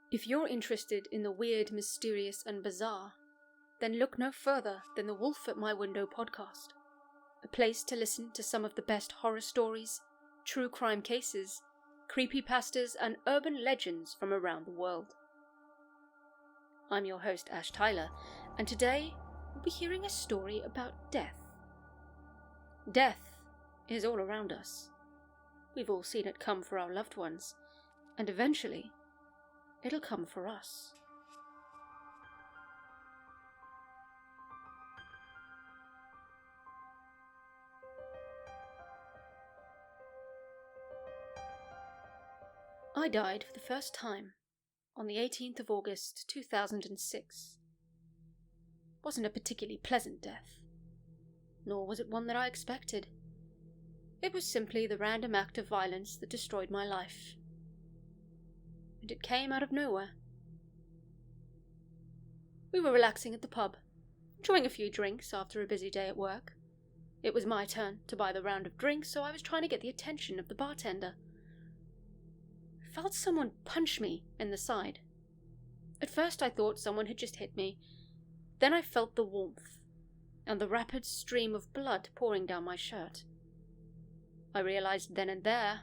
If you're interested in the weird, mysterious, and bizarre, then look no further than the Wolf at My Window podcast, a place to listen to some of the best horror stories, true crime cases, creepypastas, and urban legends from around the world. I'm your host, Ash Tyler, and today we'll be hearing a story about death. Death is all around us. We've all seen it come for our loved ones, and eventually, it'll come for us. I died for the first time on the 18th of August 2006. Wasn't a particularly pleasant death, nor was it one that I expected. It was simply the random act of violence that destroyed my life. And it came out of nowhere. We were relaxing at the pub, enjoying a few drinks after a busy day at work. It was my turn to buy the round of drinks, so I was trying to get the attention of the bartender. I felt someone punch me in the side. At first I thought someone had just hit me. Then I felt the warmth and the rapid stream of blood pouring down my shirt. I realized then and there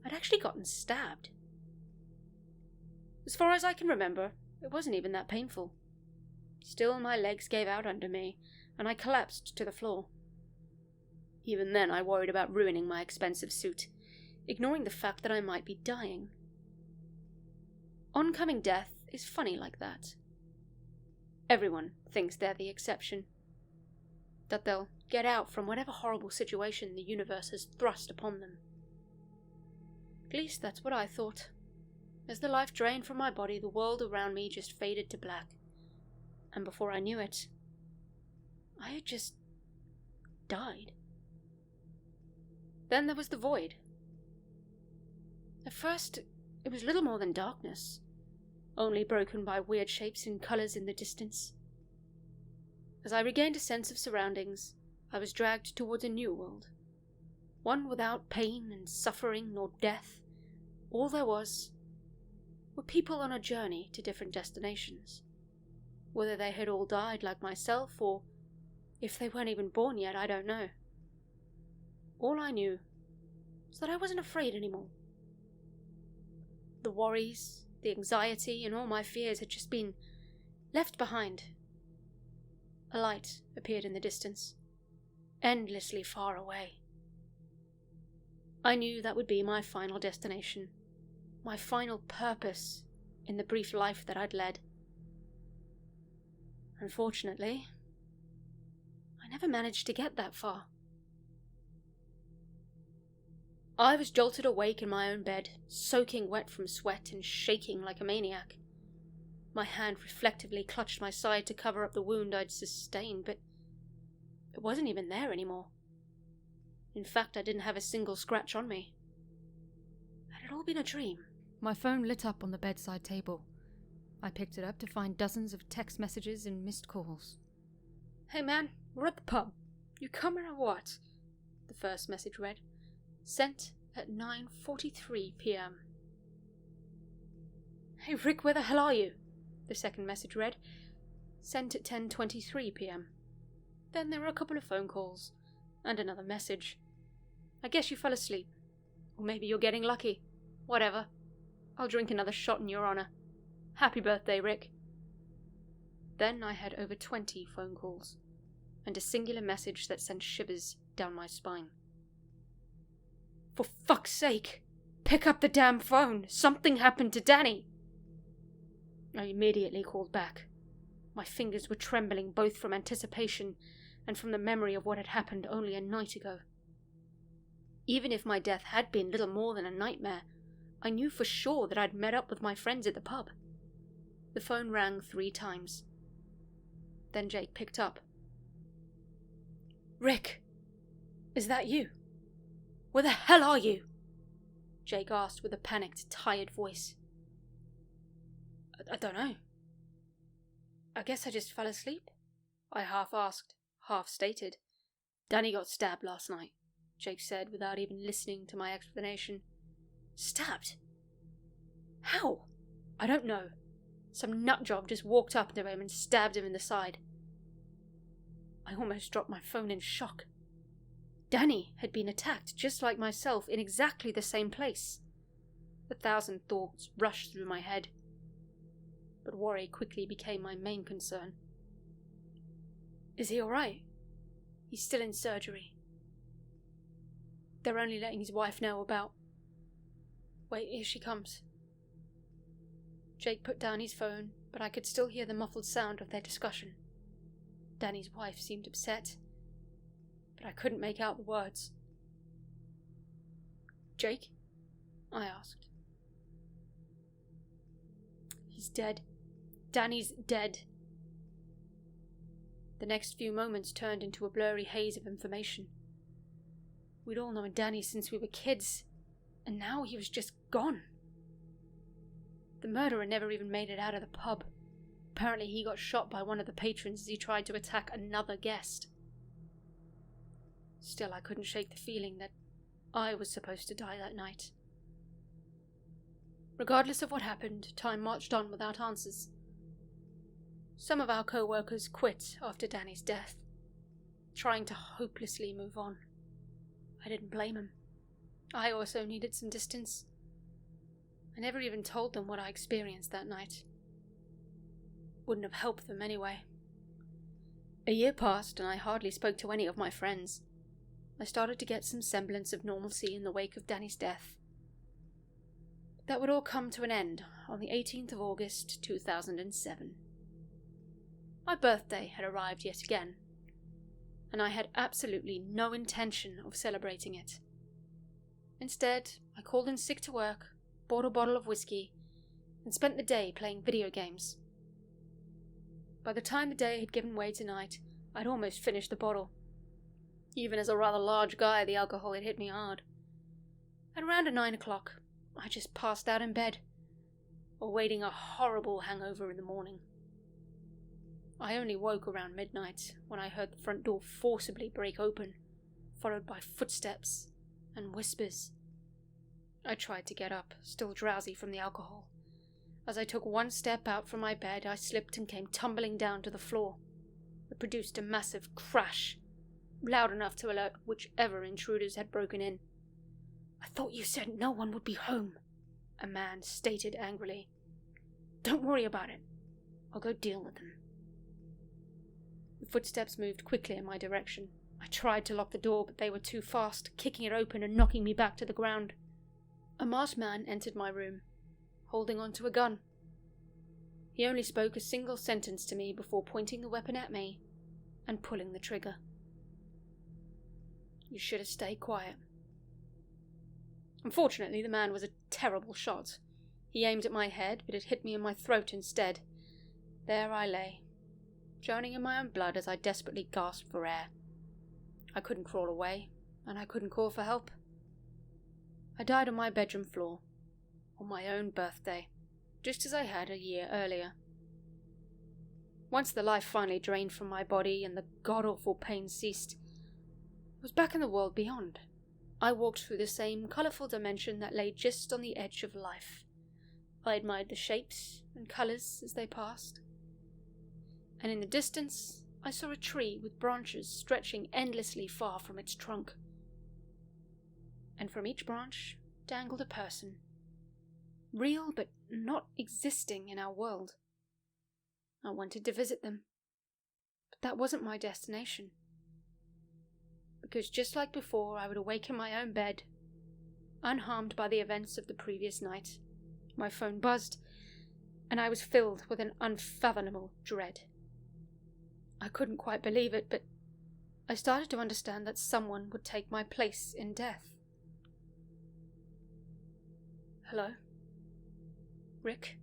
I'd actually gotten stabbed. As far as I can remember, it wasn't even that painful. Still, my legs gave out under me, and I collapsed to the floor. Even then I worried about ruining my expensive suit, ignoring the fact that I might be dying. Oncoming death is funny like that. Everyone thinks they're the exception, that they'll get out from whatever horrible situation the universe has thrust upon them. At least that's what I thought. As the life drained from my body, the world around me just faded to black, and before I knew it, I had just died. Then there was the void. At first, it was little more than darkness, only broken by weird shapes and colours in the distance. As I regained a sense of surroundings, I was dragged towards a new world, one without pain and suffering nor death. All there was were people on a journey to different destinations. Whether they had all died like myself, or if they weren't even born yet, I don't know. All I knew was that I wasn't afraid anymore. The worries, the anxiety, and all my fears had just been left behind. A light appeared in the distance, endlessly far away. I knew that would be my final destination, my final purpose in the brief life that I'd led. Unfortunately, I never managed to get that far. I was jolted awake in my own bed, soaking wet from sweat and shaking like a maniac. My hand reflectively clutched my side to cover up the wound I'd sustained, but it wasn't even there anymore. In fact, I didn't have a single scratch on me. Had it all been a dream? My phone lit up on the bedside table. I picked it up to find dozens of text messages and missed calls. "Hey man, we're at the pub. You coming or what?" the first message read. Sent at 9:43 p.m. "Hey Rick, where the hell are you?" the second message read. Sent at 10:23 p.m. Then there were a couple of phone calls, and another message. "I guess you fell asleep. Or maybe you're getting lucky. Whatever. I'll drink another shot in your honor. Happy birthday, Rick." Then I had over 20 phone calls, and a singular message that sent shivers down my spine. "For fuck's sake, pick up the damn phone. Something happened to Danny." I immediately called back. My fingers were trembling both from anticipation and from the memory of what had happened only a night ago. Even if my death had been little more than a nightmare, I knew for sure that I'd met up with my friends at the pub. The phone rang 3 times. Then Jake picked up. "Rick, is that you? Where the hell are you?" Jake asked with a panicked, tired voice. I don't know. I guess I just fell asleep," I half asked, half stated. "Danny got stabbed last night," Jake said without even listening to my explanation. "Stabbed? How?" I don't know. Some nutjob just walked up to him and stabbed him in the side. I almost dropped my phone in shock. Danny had been attacked just like myself in exactly the same place. 1,000 thoughts rushed through my head, but worry quickly became my main concern. Is he alright? He's still in surgery. They're only letting his wife know about... Wait, here she comes. Jake put down his phone, but I could still hear the muffled sound of their discussion. Danny's wife seemed upset, but I couldn't make out the words. Jake? I asked. He's dead. Danny's dead. The next few moments turned into a blurry haze of information. We'd all known Danny since we were kids, and now he was just gone. The murderer never even made it out of the pub. Apparently he got shot by one of the patrons as he tried to attack another guest. Still, I couldn't shake the feeling that I was supposed to die that night. Regardless of what happened, time marched on without answers. Some of our co-workers quit after Danny's death, trying to hopelessly move on. I didn't blame them. I also needed some distance. I never even told them what I experienced that night. Wouldn't have helped them anyway. A year passed and I hardly spoke to any of my friends. I started to get some semblance of normalcy in the wake of Danny's death. That would all come to an end on the 18th of August, 2007. My birthday had arrived yet again, and I had absolutely no intention of celebrating it. Instead, I called in sick to work, bought a bottle of whiskey, and spent the day playing video games. By the time the day had given way to night, I'd almost finished the bottle. Even as a rather large guy, the alcohol had hit me hard. At around 9 o'clock, I just passed out in bed, awaiting a horrible hangover in the morning. I only woke around midnight when I heard the front door forcibly break open, followed by footsteps and whispers. I tried to get up, still drowsy from the alcohol. As I took one step out from my bed, I slipped and came tumbling down to the floor. It produced a massive crash, loud enough to alert whichever intruders had broken in. "I thought you said no one would be home," a man stated angrily. "Don't worry about it. I'll go deal with them." The footsteps moved quickly in my direction. I tried to lock the door, but they were too fast, kicking it open and knocking me back to the ground. A masked man entered my room, holding onto a gun. He only spoke a single sentence to me before pointing the weapon at me and pulling the trigger. "You should have stayed quiet." Unfortunately, the man was a terrible shot. He aimed at my head, but it hit me in my throat instead. There I lay, drowning in my own blood as I desperately gasped for air. I couldn't crawl away, and I couldn't call for help. I died on my bedroom floor, on my own birthday, just as I had a year earlier. Once the life finally drained from my body and the god-awful pain ceased, I was back in the world beyond. I walked through the same colourful dimension that lay just on the edge of life. I admired the shapes and colours as they passed. And in the distance, I saw a tree with branches stretching endlessly far from its trunk. And from each branch dangled a person, real but not existing in our world. I wanted to visit them, but that wasn't my destination. Because just like before, I would awake in my own bed, unharmed by the events of the previous night. My phone buzzed, and I was filled with an unfathomable dread. I couldn't quite believe it, but I started to understand that someone would take my place in death. "Hello? Rick?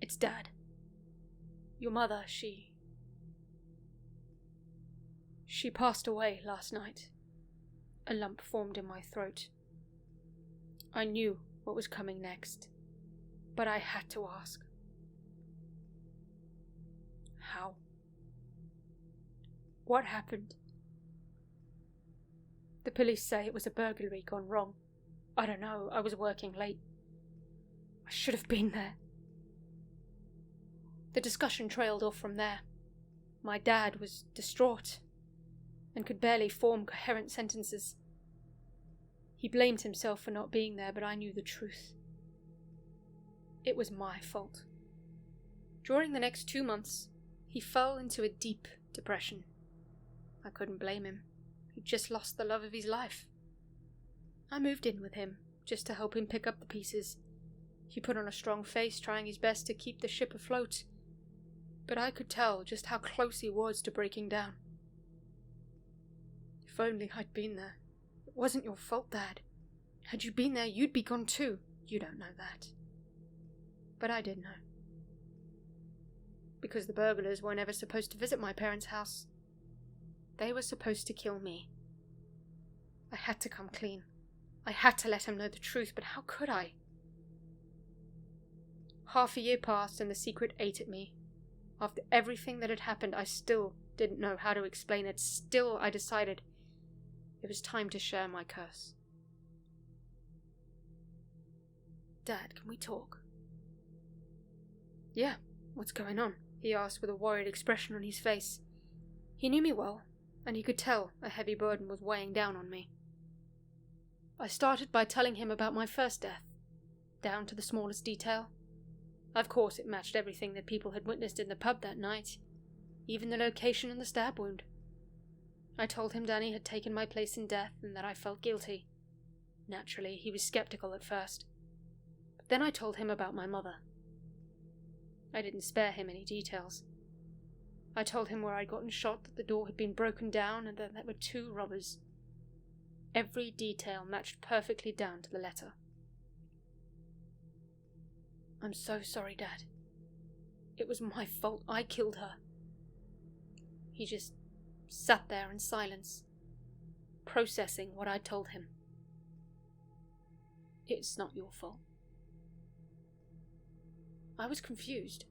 It's Dad. Your mother, she passed away last night." A lump formed in my throat. I knew what was coming next, but I had to ask. "How? What happened?" "The police say it was a burglary gone wrong. I don't know, I was working late. I should have been there. The discussion trailed off from there. My dad was distraught and could barely form coherent sentences. He blamed himself for not being there, but I knew the truth. It was my fault. During the next 2 months, he fell into a deep depression. I couldn't blame him. He'd just lost the love of his life. I moved in with him, just to help him pick up the pieces. He put on a strong face, trying his best to keep the ship afloat. But I could tell just how close he was to breaking down. If only I'd been there. It wasn't your fault, Dad. Had you been there, you'd be gone too. You don't know that. But I did know. Because the burglars weren't ever supposed to visit my parents' house. They were supposed to kill me. I had to come clean. I had to let him know the truth, but how could I? Half a year passed and the secret ate at me. After everything that had happened, I still didn't know how to explain it. Still, I decided it was time to share my curse. Dad, can we talk? Yeah, what's going on? He asked with a worried expression on his face. He knew me well, and he could tell a heavy burden was weighing down on me. I started by telling him about my first death, down to the smallest detail. Of course, it matched everything that people had witnessed in the pub that night, even the location and the stab wound. I told him Danny had taken my place in death and that I felt guilty. Naturally, he was skeptical at first. But then I told him about my mother. I didn't spare him any details. I told him where I'd gotten shot, that the door had been broken down, and that there were 2 robbers. Every detail matched perfectly down to the letter. I'm so sorry, Dad. It was my fault. I killed her. He just sat there in silence, processing what I'd told him. It's not your fault. I was confused.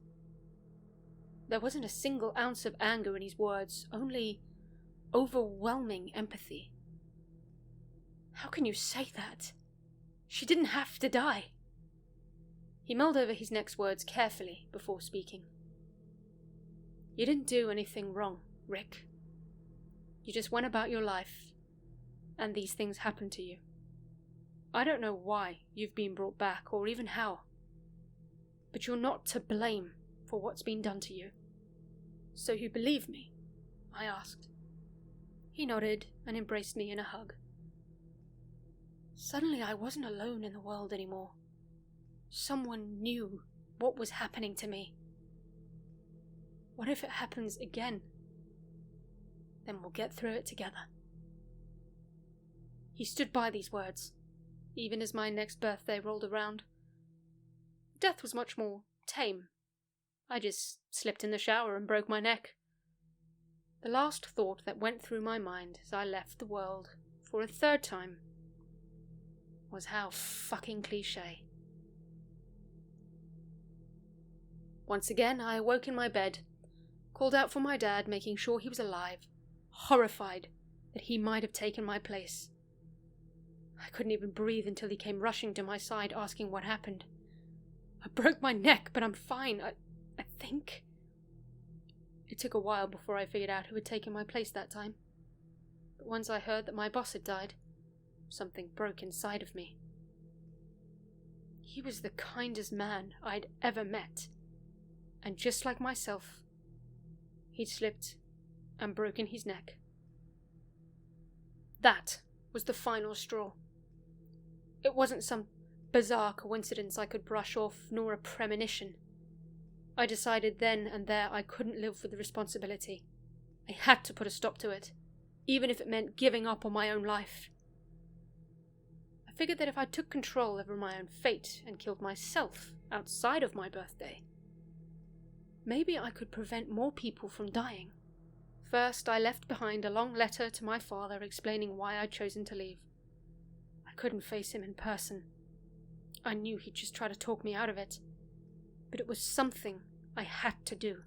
There wasn't a single ounce of anger in his words, only overwhelming empathy. How can you say that? She didn't have to die. He mulled over his next words carefully before speaking. You didn't do anything wrong, Rick. You just went about your life, and these things happened to you. I don't know why you've been brought back, or even how. But you're not to blame for what's been done to you. So you believe me? I asked. He nodded and embraced me in a hug. Suddenly I wasn't alone in the world anymore. Someone knew what was happening to me. What if it happens again? Then we'll get through it together. He stood by these words, even as my next birthday rolled around. Death was much more tame. I just slipped in the shower and broke my neck. The last thought that went through my mind as I left the world for a 3rd time was how fucking cliché. Once again, I awoke in my bed, called out for my dad, making sure he was alive, horrified that he might have taken my place. I couldn't even breathe until he came rushing to my side, asking what happened. I broke my neck, but I'm fine, I think. It took a while before I figured out who had taken my place that time. But once I heard that my boss had died, something broke inside of me. He was the kindest man I'd ever met. And just like myself, he'd slipped and broken his neck. That was the final straw. It wasn't some bizarre coincidence I could brush off, nor a premonition. I decided then and there I couldn't live with the responsibility. I had to put a stop to it, even if it meant giving up on my own life. I figured that if I took control over my own fate and killed myself outside of my birthday, maybe I could prevent more people from dying. First, I left behind a long letter to my father explaining why I'd chosen to leave. I couldn't face him in person. I knew he'd just try to talk me out of it. But it was something I had to do.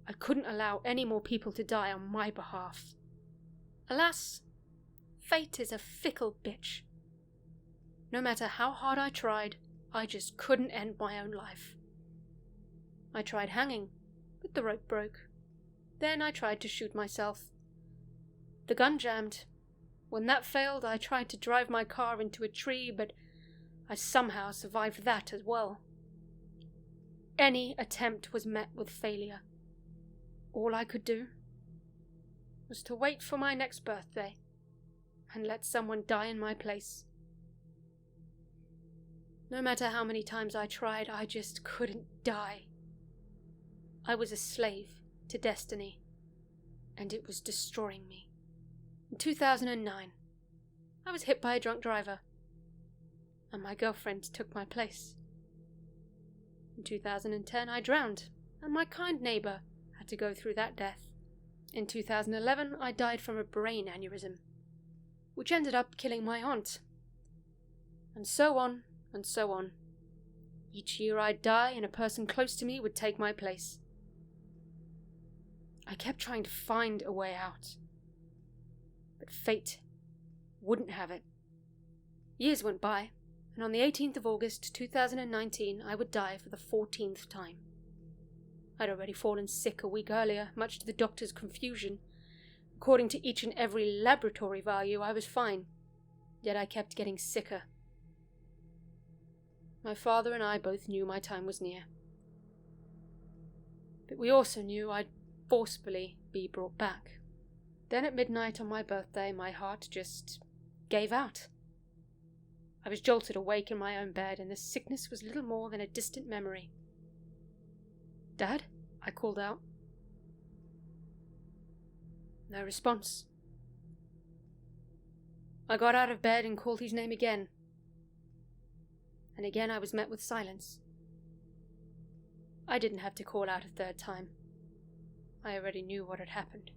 I couldn't allow any more people to die on my behalf. Alas, fate is a fickle bitch. No matter how hard I tried, I just couldn't end my own life. I tried hanging, but the rope broke. Then I tried to shoot myself. The gun jammed. When that failed, I tried to drive my car into a tree, but I somehow survived that as well. Any attempt was met with failure. All I could do was to wait for my next birthday and let someone die in my place. No matter how many times I tried, I just couldn't die. I was a slave to destiny, and it was destroying me. In 2009, I was hit by a drunk driver, and my girlfriend took my place. In 2010, I drowned, and my kind neighbour had to go through that death. In 2011, I died from a brain aneurysm, which ended up killing my aunt. And so on, and so on. Each year I'd die, and a person close to me would take my place. I kept trying to find a way out, but fate wouldn't have it. Years went by, and on the 18th of August 2019 I would die for the 14th time. I'd already fallen sick a week earlier, much to the doctor's confusion. According to each and every laboratory value, I was fine, yet I kept getting sicker. My father and I both knew my time was near, but we also knew I'd forcefully be brought back. Then at midnight on my birthday, my heart just gave out. I was jolted awake in my own bed, and the sickness was little more than a distant memory. "Dad?" I called out. No response. I got out of bed and called his name again. And again I was met with silence. I didn't have to call out a third time. I already knew what had happened.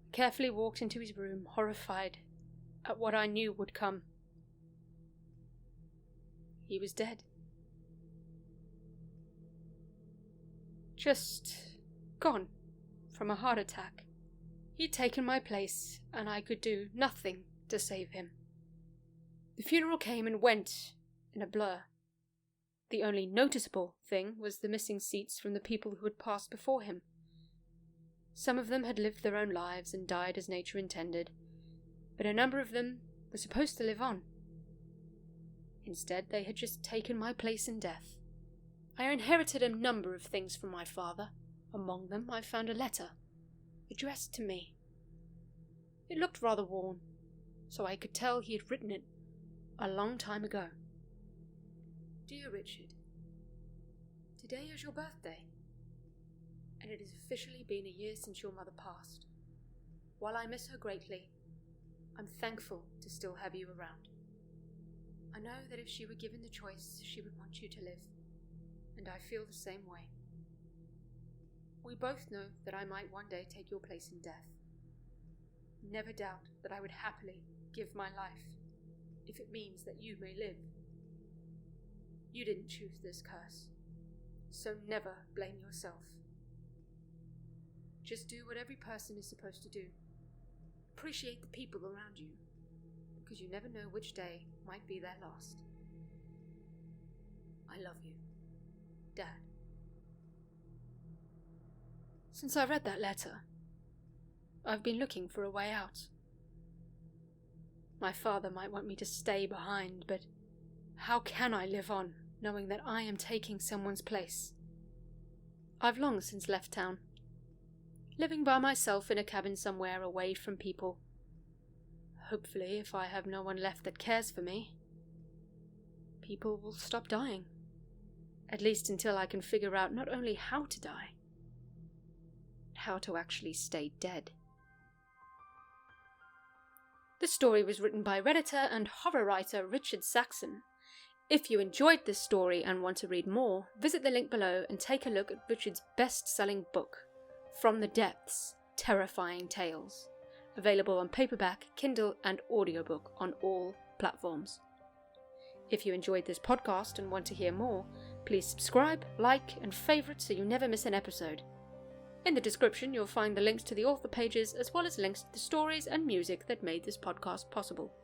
I carefully walked into his room, horrified at what I knew would come. He was dead. Just gone from a heart attack. He'd taken my place, and I could do nothing to save him. The funeral came and went in a blur. The only noticeable thing was the missing seats from the people who had passed before him. Some of them had lived their own lives and died as nature intended, but a number of them were supposed to live on. Instead, they had just taken my place in death. I inherited a number of things from my father. Among them, I found a letter, addressed to me. It looked rather worn, so I could tell he had written it a long time ago. "Dear Richard, today is your birthday, and it has officially been a year since your mother passed. While I miss her greatly, I'm thankful to still have you around. I know that if she were given the choice, she would want you to live, and I feel the same way. We both know that I might one day take your place in death. Never doubt that I would happily give my life if it means that you may live. You didn't choose this curse, so never blame yourself. Just do what every person is supposed to do. Appreciate the people around you, because you never know which day might be their last. I love you, Dad." Since I read that letter, I've been looking for a way out. My father might want me to stay behind, but how can I live on knowing that I am taking someone's place? I've long since left town, living by myself in a cabin somewhere away from people. Hopefully, if I have no one left that cares for me, people will stop dying. At least until I can figure out not only how to die, but how to actually stay dead. This story was written by Redditor and horror writer Richard Saxon. If you enjoyed this story and want to read more, visit the link below and take a look at Richard's best-selling book, From the Depths: Terrifying Tales, available on paperback, Kindle, and audiobook on all platforms. If you enjoyed this podcast and want to hear more, please subscribe, like, and favourite so you never miss an episode. In the description, you'll find the links to the author pages as well as links to the stories and music that made this podcast possible.